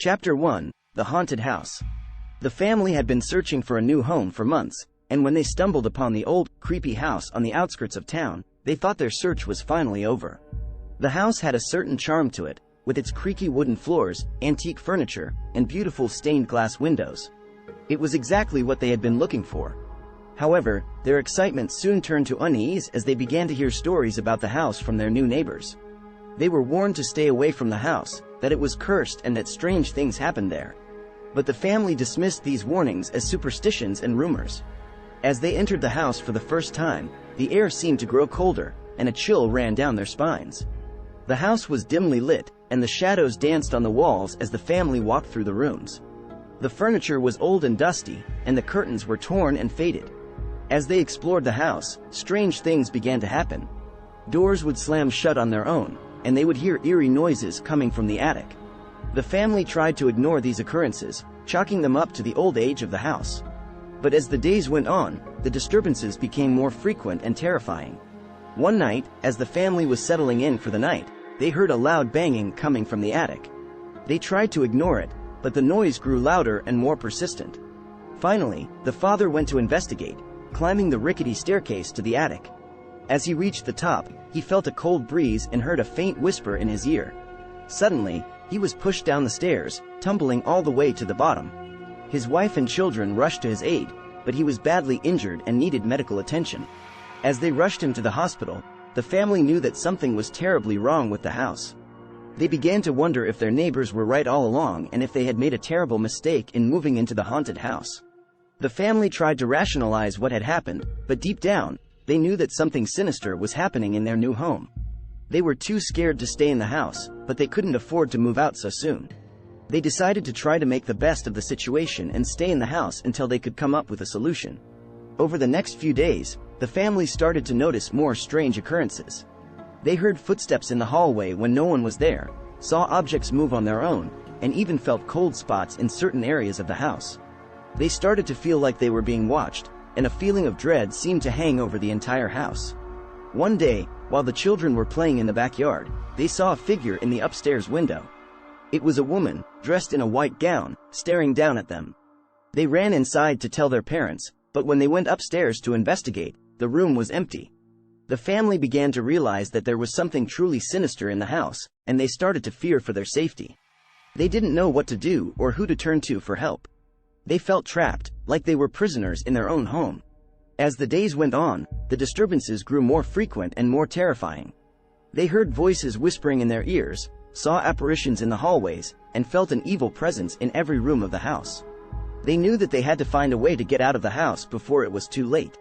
Chapter 1: The Haunted House. The family had been searching for a new home for months, and when they stumbled upon the old, creepy house on the outskirts of town, they thought their search was finally over. The house had a certain charm to it, with its creaky wooden floors, antique furniture, and beautiful stained glass windows. It was exactly what they had been looking for. However, their excitement soon turned to unease as they began to hear stories about the house from their new neighbors. They were warned to stay away from the house, that it was cursed and that strange things happened there. But the family dismissed these warnings as superstitions and rumors. As they entered the house for the first time, the air seemed to grow colder, and a chill ran down their spines. The house was dimly lit, and the shadows danced on the walls as the family walked through the rooms. The furniture was old and dusty, and the curtains were torn and faded. As they explored the house, strange things began to happen. Doors would slam shut on their own, and they would hear eerie noises coming from the attic. The family tried to ignore these occurrences, chalking them up to the old age of the house. But as the days went on, the disturbances became more frequent and terrifying. One night, as the family was settling in for the night, they heard a loud banging coming from the attic. They tried to ignore it, but the noise grew louder and more persistent. Finally, the father went to investigate, climbing the rickety staircase to the attic. As he reached the top, he felt a cold breeze and heard a faint whisper in his ear. Suddenly, he was pushed down the stairs, tumbling all the way to the bottom. His wife and children rushed to his aid, but he was badly injured and needed medical attention. As they rushed him to the hospital, the family knew that something was terribly wrong with the house. They began to wonder if their neighbors were right all along and if they had made a terrible mistake in moving into the haunted house. The family tried to rationalize what had happened, but deep down, they knew that something sinister was happening in their new home. They were too scared to stay in the house, but they couldn't afford to move out so soon. They decided to try to make the best of the situation and stay in the house until they could come up with a solution. Over the next few days, the family started to notice more strange occurrences. They heard footsteps in the hallway when no one was there, saw objects move on their own, and even felt cold spots in certain areas of the house. They started to feel like they were being watched, and a feeling of dread seemed to hang over the entire house. One day, while the children were playing in the backyard, they saw a figure in the upstairs window. It was a woman, dressed in a white gown, staring down at them. They ran inside to tell their parents, but when they went upstairs to investigate, the room was empty. The family began to realize that there was something truly sinister in the house, and they started to fear for their safety. They didn't know what to do or who to turn to for help. They felt trapped, like they were prisoners in their own home. As the days went on, the disturbances grew more frequent and more terrifying. They heard voices whispering in their ears, saw apparitions in the hallways, and felt an evil presence in every room of the house. They knew that they had to find a way to get out of the house before it was too late.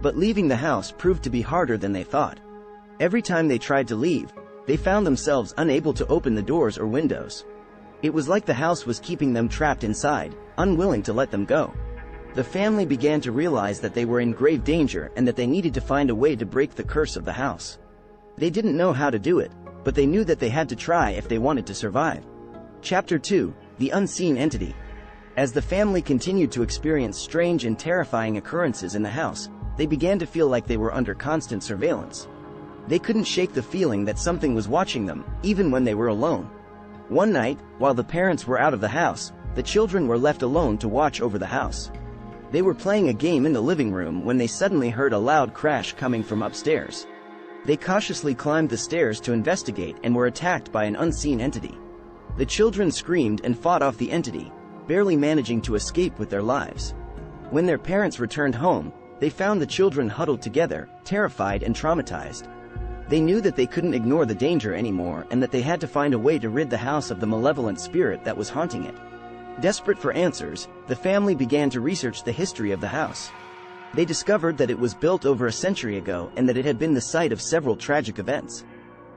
But leaving the house proved to be harder than they thought. Every time they tried to leave, they found themselves unable to open the doors or windows. It was like the house was keeping them trapped inside, unwilling to let them go. The family began to realize that they were in grave danger and that they needed to find a way to break the curse of the house. They didn't know how to do it, but they knew that they had to try if they wanted to survive. Chapter 2: The Unseen Entity. As the family continued to experience strange and terrifying occurrences in the house, they began to feel like they were under constant surveillance. They couldn't shake the feeling that something was watching them, even when they were alone. One night, while the parents were out of the house, the children were left alone to watch over the house. They were playing a game in the living room when they suddenly heard a loud crash coming from upstairs. They cautiously climbed the stairs to investigate and were attacked by an unseen entity. The children screamed and fought off the entity, barely managing to escape with their lives. When their parents returned home, they found the children huddled together, terrified and traumatized. They knew that they couldn't ignore the danger anymore and that they had to find a way to rid the house of the malevolent spirit that was haunting it. Desperate for answers, the family began to research the history of the house. They discovered that it was built over a century ago and that it had been the site of several tragic events.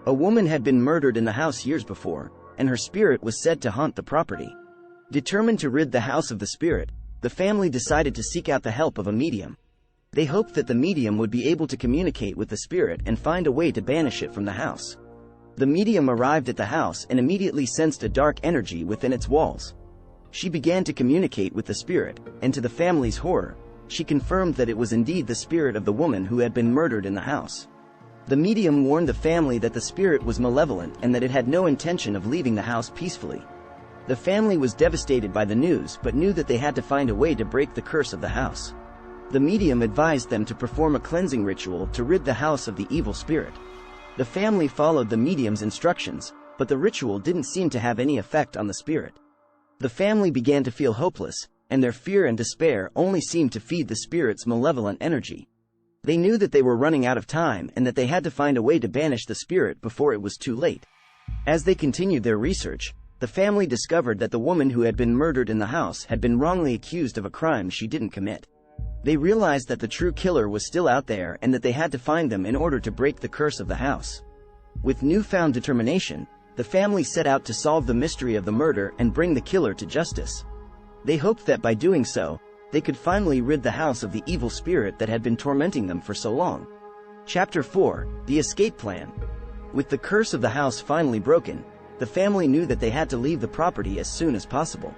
A woman had been murdered in the house years before, and her spirit was said to haunt the property. Determined to rid the house of the spirit, the family decided to seek out the help of a medium. They hoped that the medium would be able to communicate with the spirit and find a way to banish it from the house. The medium arrived at the house and immediately sensed a dark energy within its walls. She began to communicate with the spirit, and to the family's horror, she confirmed that it was indeed the spirit of the woman who had been murdered in the house. The medium warned the family that the spirit was malevolent and that it had no intention of leaving the house peacefully. The family was devastated by the news but knew that they had to find a way to break the curse of the house. The medium advised them to perform a cleansing ritual to rid the house of the evil spirit. The family followed the medium's instructions, but the ritual didn't seem to have any effect on the spirit. The family began to feel hopeless, and their fear and despair only seemed to feed the spirit's malevolent energy. They knew that they were running out of time and that they had to find a way to banish the spirit before it was too late. As they continued their research, the family discovered that the woman who had been murdered in the house had been wrongly accused of a crime she didn't commit. They realized that the true killer was still out there and that they had to find them in order to break the curse of the house. With newfound determination, the family set out to solve the mystery of the murder and bring the killer to justice. They hoped that by doing so, they could finally rid the house of the evil spirit that had been tormenting them for so long. Chapter 4: The Escape Plan. With the curse of the house finally broken, the family knew that they had to leave the property as soon as possible.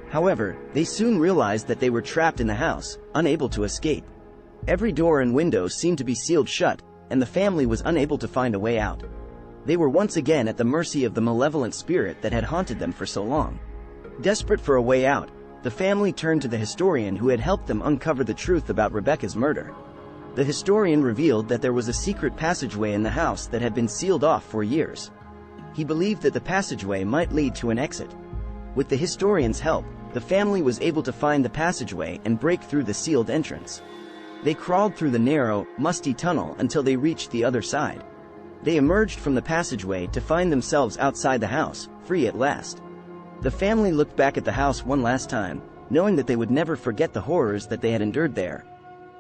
However, they soon realized that they were trapped in the house, unable to escape. Every door and window seemed to be sealed shut, and the family was unable to find a way out. They were once again at the mercy of the malevolent spirit that had haunted them for so long. Desperate for a way out, the family turned to the historian who had helped them uncover the truth about Rebecca's murder. The historian revealed that there was a secret passageway in the house that had been sealed off for years. He believed that the passageway might lead to an exit. With the historian's help, the family was able to find the passageway and break through the sealed entrance. They crawled through the narrow, musty tunnel until they reached the other side. They emerged from the passageway to find themselves outside the house, free at last. The family looked back at the house one last time, knowing that they would never forget the horrors that they had endured there.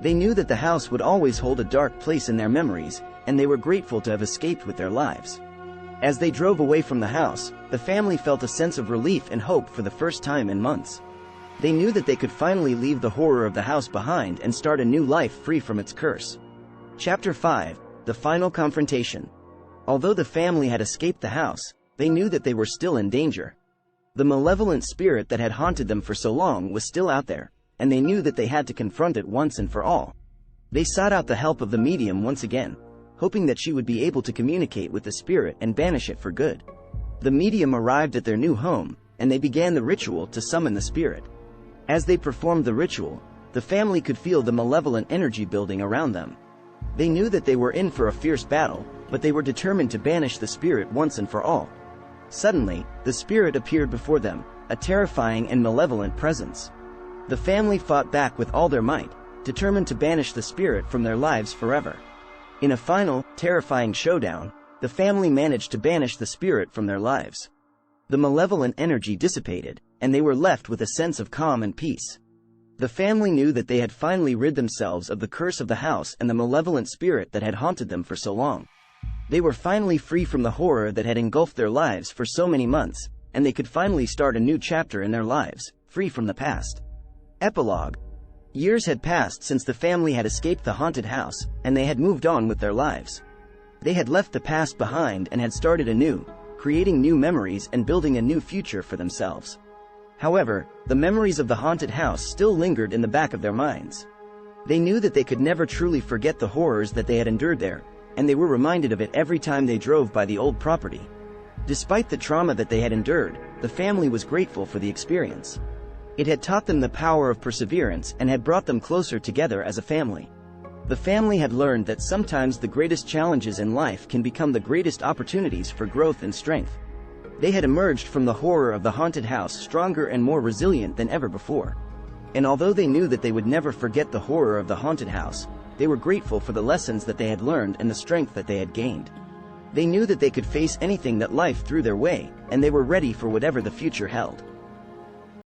They knew that the house would always hold a dark place in their memories, and they were grateful to have escaped with their lives. As they drove away from the house, the family felt a sense of relief and hope for the first time in months. They knew that they could finally leave the horror of the house behind and start a new life free from its curse. Chapter 5: The Final Confrontation. Although the family had escaped the house, they knew that they were still in danger. The malevolent spirit that had haunted them for so long was still out there, and they knew that they had to confront it once and for all. They sought out the help of the medium once again, hoping that she would be able to communicate with the spirit and banish it for good. The medium arrived at their new home, and they began the ritual to summon the spirit. As they performed the ritual, the family could feel the malevolent energy building around them. They knew that they were in for a fierce battle, but they were determined to banish the spirit once and for all. Suddenly, the spirit appeared before them, a terrifying and malevolent presence. The family fought back with all their might, determined to banish the spirit from their lives forever. In a final, terrifying showdown, the family managed to banish the spirit from their lives. The malevolent energy dissipated, and they were left with a sense of calm and peace. The family knew that they had finally rid themselves of the curse of the house and the malevolent spirit that had haunted them for so long. They were finally free from the horror that had engulfed their lives for so many months, and they could finally start a new chapter in their lives, free from the past. Epilogue. Years had passed since the family had escaped the haunted house, and they had moved on with their lives. They had left the past behind and had started anew, creating new memories and building a new future for themselves. However, the memories of the haunted house still lingered in the back of their minds. They knew that they could never truly forget the horrors that they had endured there, and they were reminded of it every time they drove by the old property. Despite the trauma that they had endured, the family was grateful for the experience. It had taught them the power of perseverance and had brought them closer together as a family. The family had learned that sometimes the greatest challenges in life can become the greatest opportunities for growth and strength. They had emerged from the horror of the haunted house stronger and more resilient than ever before. And although they knew that they would never forget the horror of the haunted house, they were grateful for the lessons that they had learned and the strength that they had gained. They knew that they could face anything that life threw their way, and they were ready for whatever the future held.